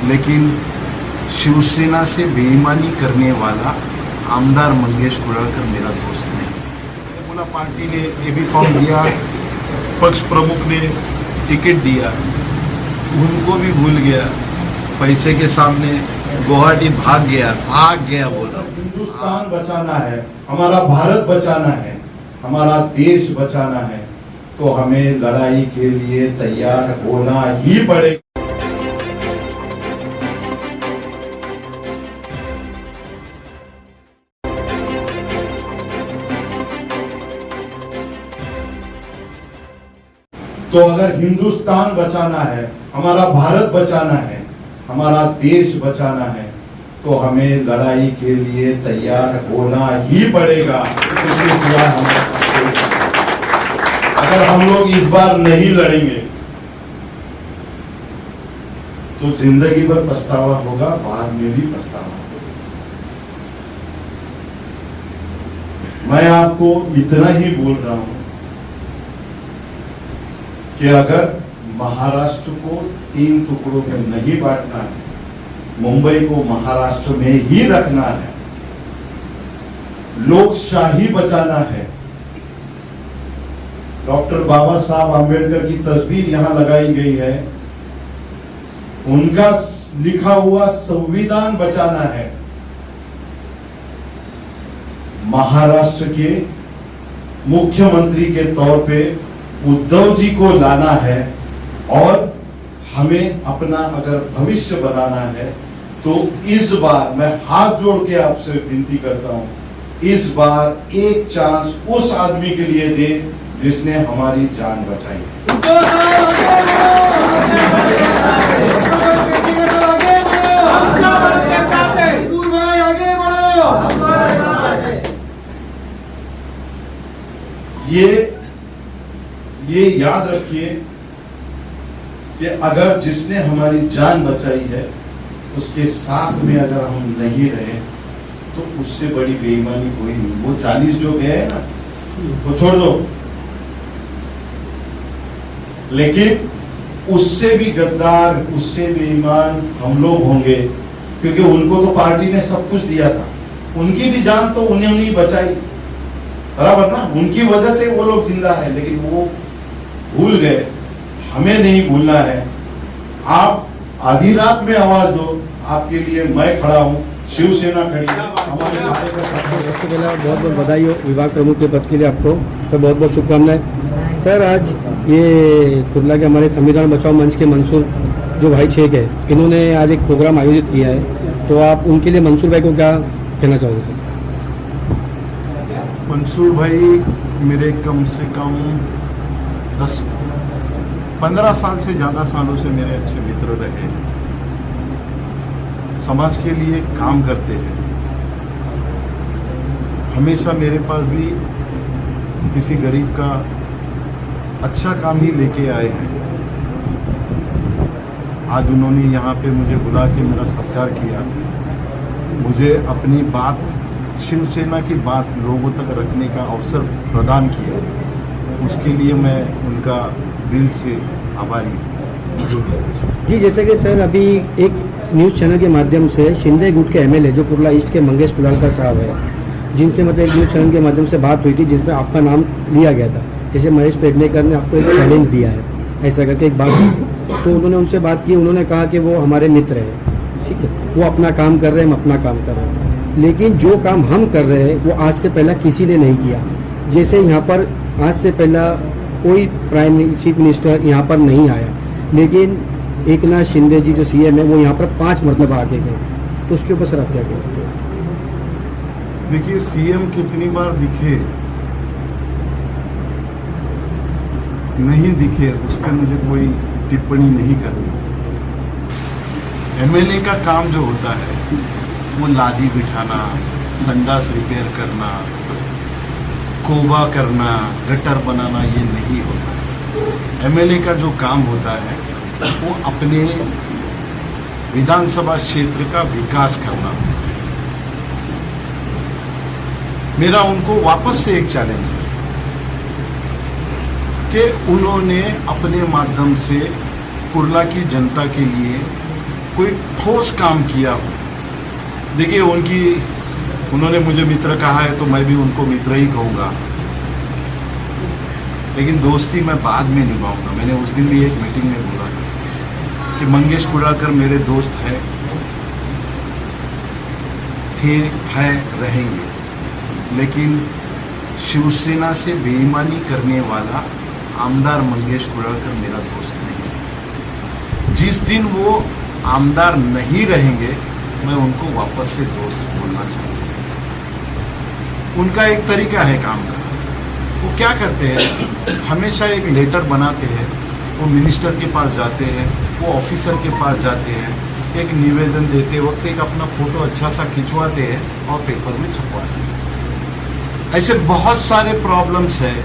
लेकिन शिवसेना से बेईमानी करने वाला आमदार मंगेश कुडाळकर मेरा दोस्त नहीं। मैंने बोला पार्टी ने एबी फॉर्म दिया, पक्ष प्रमुख ने टिकट दिया, उनको भी भूल गया। पैसे के सामने गुवाहाटी भाग गया बोला। हिंदुस्तान बचाना है, हमारा भारत बचाना है, हमारा देश बचाना है, तो हमें लड़ाई के लिए तैयार होना ही पड़ेगा। तो अगर हिंदुस्तान बचाना है, हमारा भारत बचाना है, हमारा देश बचाना है, तो हमें लड़ाई के लिए तैयार होना ही पड़ेगा। इसके सिवा अगर हम लोग इस बार नहीं लड़ेंगे तो जिंदगी भर पछतावा होगा, बाद में भी पछतावा होगा। मैं आपको इतना ही बोल रहा हूं कि अगर महाराष्ट्र को 3 टुकड़ों में नहीं बांटना है, मुंबई को महाराष्ट्र में ही रखना है, लोकशाही बचाना है, डॉक्टर बाबा साहब आंबेडकर की तस्वीर यहां लगाई गई है, उनका लिखा हुआ संविधान बचाना है, महाराष्ट्र के मुख्यमंत्री के तौर पे उद्धव जी को लाना है और हमें अपना अगर भविष्य बनाना है तो इस बार मैं हाथ जोड़ के आपसे विनती करता हूं, इस बार एक चांस उस आदमी के लिए दे जिसने हमारी जान बचाई। ये याद रखिए कि अगर जिसने हमारी जान बचाई है उसके साथ में अगर हम नहीं रहे तो उससे बड़ी बेईमानी कोई नहीं। वो 40 जो गए ना वो छोड़ दो, लेकिन उससे भी गद्दार, उससे बेईमान हम लोग होंगे, क्योंकि उनको तो पार्टी ने सब कुछ दिया था, उनकी भी जान तो उन्हें नहीं बचाई, बराबर ना, उनकी वजह से वो लोग जिंदा है, लेकिन वो भूल गए। हमें नहीं भूलना है। आप आधी रात में आवाज दो, आपके लिए मैं खड़ा हूं, शिवसेना खड़ी है। हमारे सबसे पहले बहुत बहुत बधाई हो विभाग प्रमुख के पद के लिए, आपको तो बहुत बहुत शुभकामनाएं। सर, आज ये कुर्ला के हमारे संविधान बचाओ मंच के मंसूर जो भाई शेख है, इन्होंने आज एक प्रोग्राम आयोजित किया है, तो आप उनके लिए मंसूर भाई को क्या कहना चाहोगे? मंसूर भाई मेरे कम से कम 10-15 साल से ज़्यादा सालों से मेरे अच्छे मित्र रहे, समाज के लिए काम करते हैं, हमेशा मेरे पास भी किसी गरीब का अच्छा काम ही लेके आए हैं। आज उन्होंने यहाँ पे मुझे बुला के मेरा सत्कार किया, मुझे अपनी बात, शिवसेना की बात लोगों तक रखने का अवसर प्रदान किया, उसके लिए मैं उनका दिल से आभारी हूँ। जी, जैसे कि सर अभी एक न्यूज़ चैनल के माध्यम से शिंदे गुट के एमएलए जो कुर्ला ईस्ट के मंगेश कुडाळकर साहब है, जिनसे मतलब एक न्यूज़ चैनल के माध्यम से बात हुई थी जिसमें आपका नाम लिया गया था, जैसे महेश पेडनेकर ने आपको एक चैलेंज दिया है ऐसा करके एक बात, तो उन्होंने उनसे बात की, उन्होंने कहा कि वो हमारे मित्र हैं, ठीक है, वो अपना काम कर रहे हैं, हम अपना काम कर रहे हैं, लेकिन जो काम हम कर रहे हैं वो आज से पहला किसी ने नहीं किया। जैसे यहाँ पर आज से पहला कोई चीफ मिनिस्टर यहाँ पर नहीं आया, लेकिन एक नाथ शिंदे जी जो सीएम है वो यहाँ पर 5 मरतबा आके गए, तो उसके ऊपर सर आप क्या कहेंगे? देखिए, सीएम कितनी बार दिखे नहीं दिखे उस पर मुझे कोई टिप्पणी नहीं करनी। एमएलए का काम जो होता है वो लादी बिठाना, संडास रिपेयर करना, कोबा करना, गटर बनाना, ये नहीं होता। एमएलए का जो काम होता है वो अपने विधानसभा क्षेत्र का विकास करना। मेरा उनको वापस से एक चैलेंज है कि उन्होंने अपने माध्यम से कुर्ला की जनता के लिए कोई ठोस काम किया हो। देखिए उन्होंने मुझे मित्र कहा है तो मैं भी उनको मित्र ही कहूँगा, लेकिन दोस्ती मैं बाद में निभाऊंगा। मैंने उस दिन भी एक मीटिंग में बोला कि मंगेश कुडालकर मेरे दोस्त हैं, रहेंगे, लेकिन शिवसेना से बेईमानी करने वाला आमदार मंगेश कुडालकर मेरा दोस्त नहीं। जिस दिन वो आमदार नहीं रहेंगे मैं उनको वापस से दोस्त बोलना चाहूँगा। उनका एक तरीका है काम का, वो क्या करते हैं, हमेशा एक लेटर बनाते हैं, वो मिनिस्टर के पास जाते हैं, वो ऑफिसर के पास जाते हैं, एक निवेदन देते वक्त एक अपना फोटो अच्छा सा खिंचवाते हैं और पेपर में छपवाते हैं। ऐसे बहुत सारे प्रॉब्लम्स हैं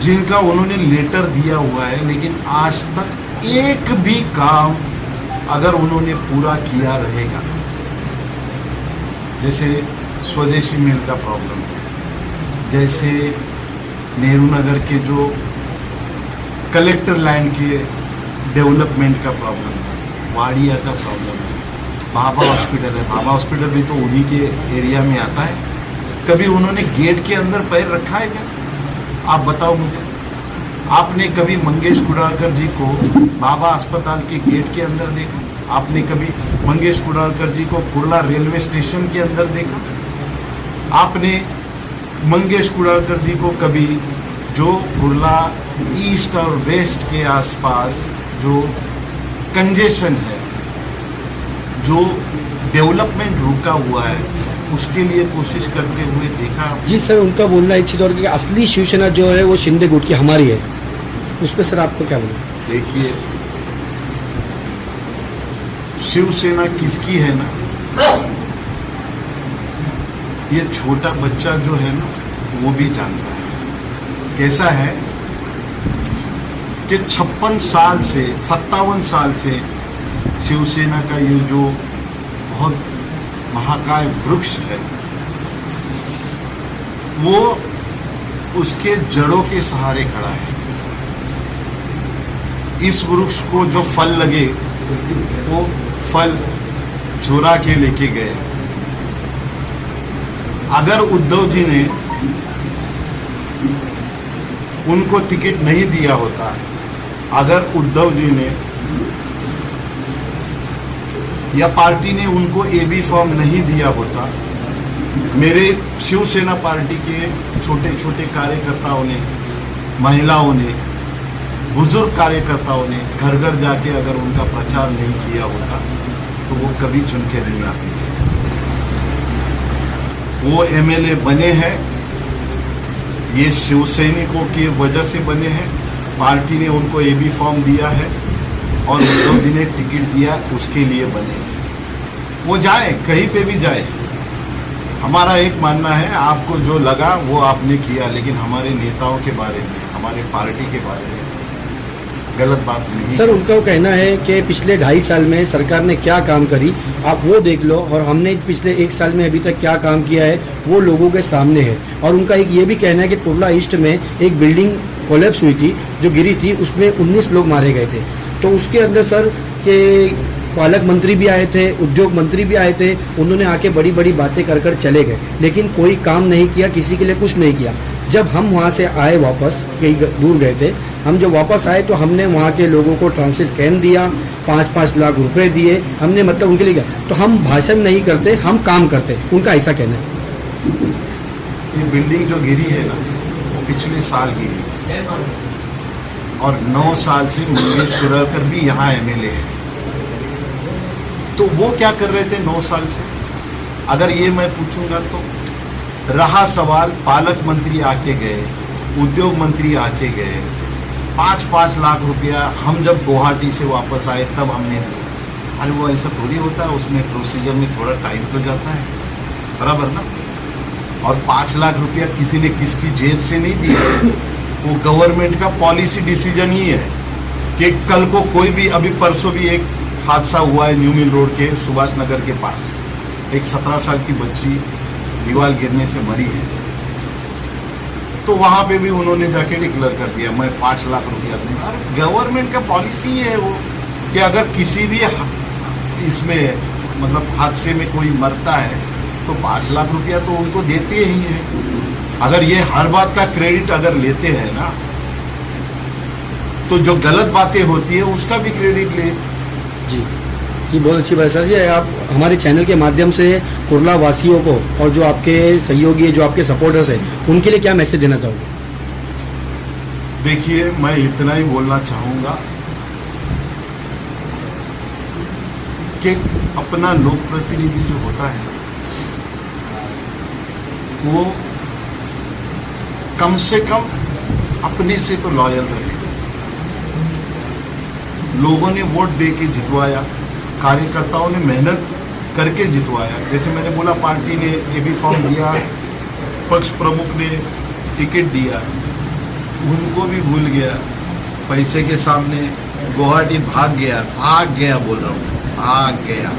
जिनका उन्होंने लेटर दिया हुआ है, लेकिन आज तक एक भी काम अगर उन्होंने पूरा किया रहेगा, जैसे स्वदेशी मिल का प्रॉब्लम है, जैसे नेहरू नगर के जो कलेक्टर लैंड के डेवलपमेंट का प्रॉब्लम है, वाड़िया का प्रॉब्लम है, भाभा हॉस्पिटल है, भाभा हॉस्पिटल भी तो उन्हीं के एरिया में आता है। कभी उन्होंने गेट के अंदर पैर रखा है क्या? आप बताओ मुझे। आपने कभी मंगेश कुडालकर जी को भाभा अस्पताल के गेट के अंदर देखा? आपने कभी मंगेश कुडालकर जी को कुर्ला रेलवे स्टेशन के अंदर देखा? आपने मंगेश कुडालकर जी को कभी जो कुर्ला ईस्ट और वेस्ट के आसपास जो कंजेशन है, जो डेवलपमेंट रुका हुआ है, उसके लिए कोशिश करते हुए देखा? जी सर, उनका बोलना एक चीज़ और कि असली शिवसेना जो है वो शिंदे गुट की हमारी है, उस पर सर आपको क्या बोलना? देखिए, शिवसेना किसकी है ना, ये छोटा बच्चा जो है ना वो भी जानता है। कैसा है कि 56 साल से 57 साल से शिवसेना का ये जो बहुत महाकाय वृक्ष है, वो उसके जड़ों के सहारे खड़ा है। इस वृक्ष को जो फल लगे वो फल चुरा के लेके गए। अगर उद्धव जी ने उनको टिकट नहीं दिया होता, अगर उद्धव जी ने या पार्टी ने उनको एबी फॉर्म नहीं दिया होता, मेरे शिवसेना पार्टी के छोटे छोटे कार्यकर्ताओं ने, महिलाओं ने, बुजुर्ग कार्यकर्ताओं ने घर घर जाके अगर उनका प्रचार नहीं किया होता तो वो कभी चुन के नहीं आते। वो एमएलए बने हैं, ये शिवसैनिकों की वजह से बने हैं। पार्टी ने उनको एबी फॉर्म दिया है और उद्धव जी ने टिकट दिया, उसके लिए बने। वो जाए, कहीं पे भी जाए। हमारा एक मानना है, आपको जो लगा वो आपने किया, लेकिन हमारे नेताओं के बारे में, हमारे पार्टी के बारे में गलत बात नहीं। सर, उनका कहना है कि पिछले 2.5 साल में सरकार ने क्या काम करी आप वो देख लो, और हमने पिछले 1 साल में अभी तक क्या काम किया है वो लोगों के सामने है। और उनका एक ये भी कहना है कि कुर्ला ईस्ट में एक बिल्डिंग कोलैप्स हुई थी, जो गिरी थी, उसमें 19 लोग मारे गए थे। तो उसके अंदर सर के पालक मंत्री भी आए थे, उद्योग मंत्री भी आए थे, उन्होंने आके बड़ी बड़ी बातें कर कर चले गए, लेकिन कोई काम नहीं किया, किसी के लिए कुछ नहीं किया। जब हम वहाँ से आए, वापस कहीं दूर गए थे, हम जब वापस आए तो हमने वहाँ के लोगों को ट्रांसिट स्कैन दिया, 5-5 लाख रुपए दिए हमने, मतलब उनके लिए क्या। तो हम भाषण नहीं करते, हम काम करते, उनका ऐसा कहना है। ये बिल्डिंग जो गिरी है ना, वो पिछले साल गिरी, और 9 साल से मंगेश कुडालकर भी यहाँ एमएलए है। तो वो क्या कर रहे थे 9 साल से? अगर ये मैं पूछूंगा तो रहा सवाल, पालक मंत्री आके गए, उद्योग मंत्री आके गए, 5-5 लाख रुपया हम जब गुवाहाटी से वापस आए तब हमने दिया। अरे वो ऐसा थोड़ी होता है, उसमें प्रोसीजर में थोड़ा टाइम तो जाता है, बराबर ना। और 5 लाख रुपया किसी ने किसकी जेब से नहीं दिया, वो गवर्नमेंट का पॉलिसी डिसीजन ही है कि कल को कोई भी, अभी परसों भी एक हादसा हुआ है न्यू मिल रोड के सुभाष नगर के पास, एक 17 साल की बच्ची दीवार गिरने से मरी है। तो वहां पे भी उन्होंने जाके डिक्लेयर कर दिया मैं 5 लाख रुपया दूंगा। गवर्नमेंट का पॉलिसी है वो, कि अगर किसी भी इसमें मतलब हादसे में कोई मरता है तो 5 लाख रुपया तो उनको देते ही हैं। अगर ये हर बात का क्रेडिट अगर लेते हैं ना, तो जो गलत बातें होती है उसका भी क्रेडिट ले। जी बहुत अच्छी बात है सर जी। आप हमारे चैनल के माध्यम से कुर्ला वासियों को और जो आपके सहयोगी है, जो आपके सपोर्टर्स हैं, उनके लिए क्या मैसेज देना चाहोगे? देखिए, मैं इतना ही बोलना चाहूँगा कि अपना लोक प्रतिनिधि जो होता है वो कम से कम अपने से तो लॉयल रहे। लोगों ने वोट दे के जितवाया, कार्यकर्ताओं ने मेहनत करके जितवाया। जैसे मैंने बोला, पार्टी ने एबी फॉर्म दिया, पक्ष प्रमुख ने टिकट दिया, उनको भी भूल गया। पैसे के सामने गुवाहाटी भाग गया बोल रहा हूँ, भाग गया।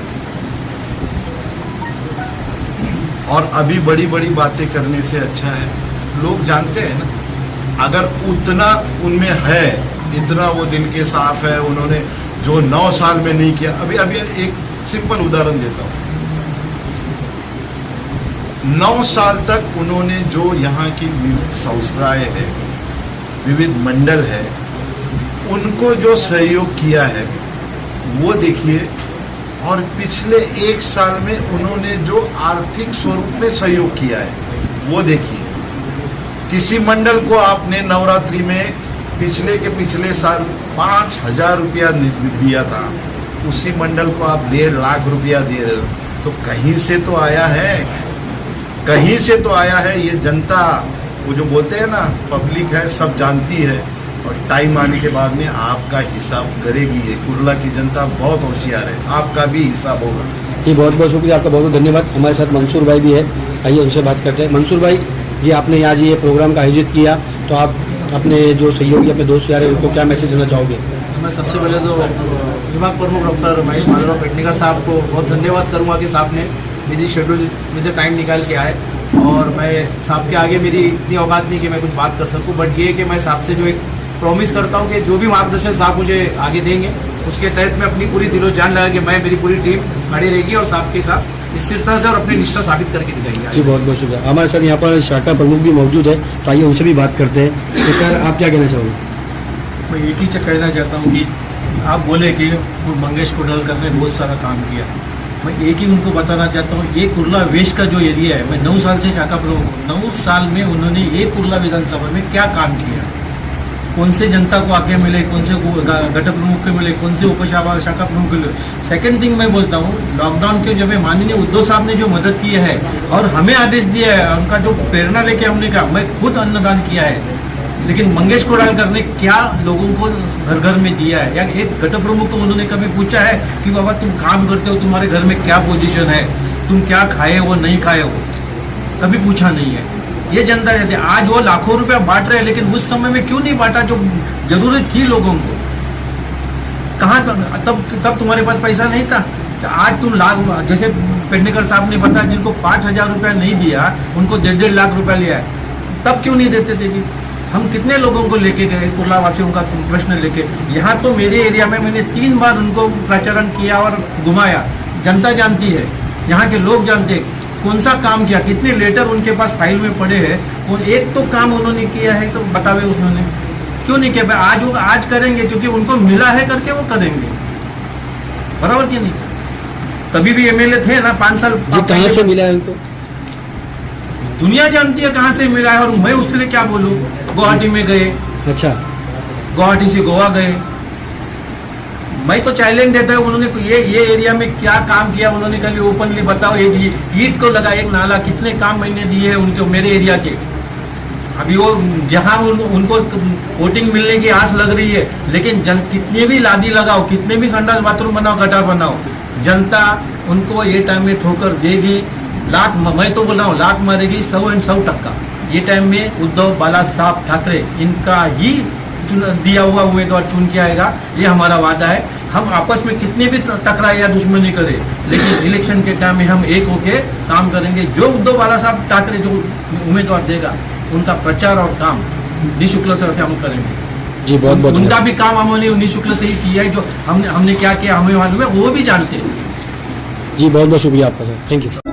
और अभी बड़ी बड़ी बातें करने से अच्छा है, लोग जानते हैं ना, अगर उतना उनमें है, इतना वो दिल के साफ है, उन्होंने जो 9 साल में नहीं किया। अभी एक सिंपल उदाहरण देता हूँ। 9 साल तक उन्होंने जो यहाँ की विविध संस्थाएं है, विविध मंडल है, उनको जो सहयोग किया है वो देखिए। और पिछले 1 साल में उन्होंने जो आर्थिक स्वरूप में सहयोग किया है वो देखिए। किसी मंडल को आपने नवरात्रि में पिछले साल 5,000 रुपया दिया था, उसी मंडल को आप 1.5 लाख रुपया दे रहे हो, तो कहीं से तो आया है, कहीं से तो आया है। ये जनता, वो जो बोलते हैं ना, पब्लिक है, सब जानती है, और टाइम आने के बाद में आपका हिसाब करेगी। ये कुर्ला की जनता बहुत होशियार है, आपका भी हिसाब होगा। जी बहुत बहुत शुक्रिया, आपका बहुत बहुत धन्यवाद। हमारे साथ मंसूर भाई भी है, आइए उनसे बात करते हैं। मंसूर भाई जी, आपने आज ये प्रोग्राम का आयोजित किया, तो आप अपने जो सहयोगी, अपने दोस्त यार हैं, उनको क्या मैसेज देना चाहोगे? मैं सबसे पहले तो विभाग प्रमुख डॉक्टर महेश माधवराव पेडनेकर साहब को बहुत धन्यवाद करूंगा कि साहब ने बिजी शेड्यूल में से टाइम निकाल के आए। और मैं साहब के आगे मेरी इतनी औकात नहीं कि मैं कुछ बात कर सकूं, बट ये कि मैं साहब से जो एक प्रॉमिस करता हूं कि जो भी मार्गदर्शन साहब मुझे आगे देंगे उसके तहत मैं अपनी पूरी दिलो जान लगा कि मैं, मेरी पूरी टीम खड़ी रहेगी और साहब के साथ स्थिरता से और अपनी निष्ठा साबित करके दिखाएंगे। जी बहुत बहुत शुक्रिया। हमारे साथ यहाँ पर शाखा प्रमुख भी मौजूद है, तो आइए उनसे भी बात करते हैं। तो सर, आप क्या कहना चाहोगे? मैं एक ही कहना चाहता हूँ कि आप बोले कि मंगेश कुडालकर ने बहुत सारा काम किया। मैं एक ही उनको बताना चाहता हूँ, ये कुर्ला वेस्ट का जो एरिया है, मैं 9 साल से शाखा प्रमुख हूँ। 9 साल में उन्होंने ये कुर्ला विधानसभा में क्या काम किया, कौन से जनता को आके मिले, कौन से घटक प्रमुख के मिले, कौन से शाखा प्रमुख के मिले। सेकंड थिंग मैं बोलता हूँ, लॉकडाउन के जब माननीय उद्धव साहब ने जो मदद की है और हमें आदेश दिया है, उनका जो प्रेरणा लेके हमने कहा, मैं खुद अन्नदान किया है, लेकिन मंगेश कुडालकर ने क्या लोगों को घर घर में दिया है? या एक घटक प्रमुख को उन्होंने कभी पूछा है कि बाबा तुम काम करते हो, तुम्हारे घर में क्या पोजीशन है, तुम क्या खाए हो नहीं खाए हो? कभी पूछा नहीं है। ये जनता कहती है। आज वो लाखों रुपया बांट रहे हैं, लेकिन उस समय में क्यों नहीं बांटा जो जरूरत थी लोगों को? कहाँ तब तुम्हारे पास पैसा नहीं था? आज तुम लाख, जैसे पेडनेकर साहब ने बताया, जिनको 5,000 रुपया नहीं दिया उनको 1.5 लाख रुपया लिया है, तब क्यों नहीं देते थे? कि हम कितने लोगों को लेके गए, कुर्ला वासियों का प्रश्न लेके। यहाँ तो मेरे एरिया में मैंने 3 बार उनको प्रचारण किया और घुमाया। जनता जानती है, यहाँ के लोग जानते हैं कौन सा काम किया, कितने लेटर उनके पास फाइल में पड़े हैं, और एक तो काम उन्होंने किया है तो बतावे उन्होंने क्यों नहीं किया? आज वो आज करेंगे क्योंकि उनको मिला है करके वो करेंगे, बराबर कि नहीं? तभी भी एमएलए थे ना 5 साल। कहाँ से मिला है उनको? दुनिया जानती है कहाँ से मिला है, और मैं उसके लिए क्या बोलूँ? गुवाहाटी में गए, अच्छा, गुवाहाटी से गोवा गए, मैं तो चैलेंज देता है उन्होंने ये एरिया में क्या काम किया, उन्होंने कहा ओपनली बताओ। एक ईद को लगा एक नाला, कितने काम मैंने दिए हैं उनको मेरे एरिया के। अभी वो जहाँ उनको वोटिंग मिलने की आस लग रही है, लेकिन कितने भी लादी लगाओ, कितने भी संडास बाथरूम बनाओ, गटार बनाओ, जनता उनको ये टाइम में ठोकर देगी। लात, मैं तो बोल रहा हूँ, लात मारेगी 100% ये टाइम में उद्धव बाला साहब ठाकरे इनका ही दिया हुआ उम्मीदवार चुन के आएगा, ये हमारा वादा है। हम आपस में कितने भी टकराए या दुश्मनी करें, लेकिन इलेक्शन के टाइम में हम एक होके काम करेंगे। जो उद्धव बाला साहब ठाकरे जो उम्मीदवार देगा, उनका प्रचार और काम निःशुल्क से हम करेंगे। जी, बहुत बहुत उनका धन्यवाद। भी काम हमने उन्हीं शुक्ल से ही किया है, जो हमने क्या किया हमें मालूम है, वो भी जानते हैं। जी बहुत बहुत शुक्रिया आपका सर, थैंक यू।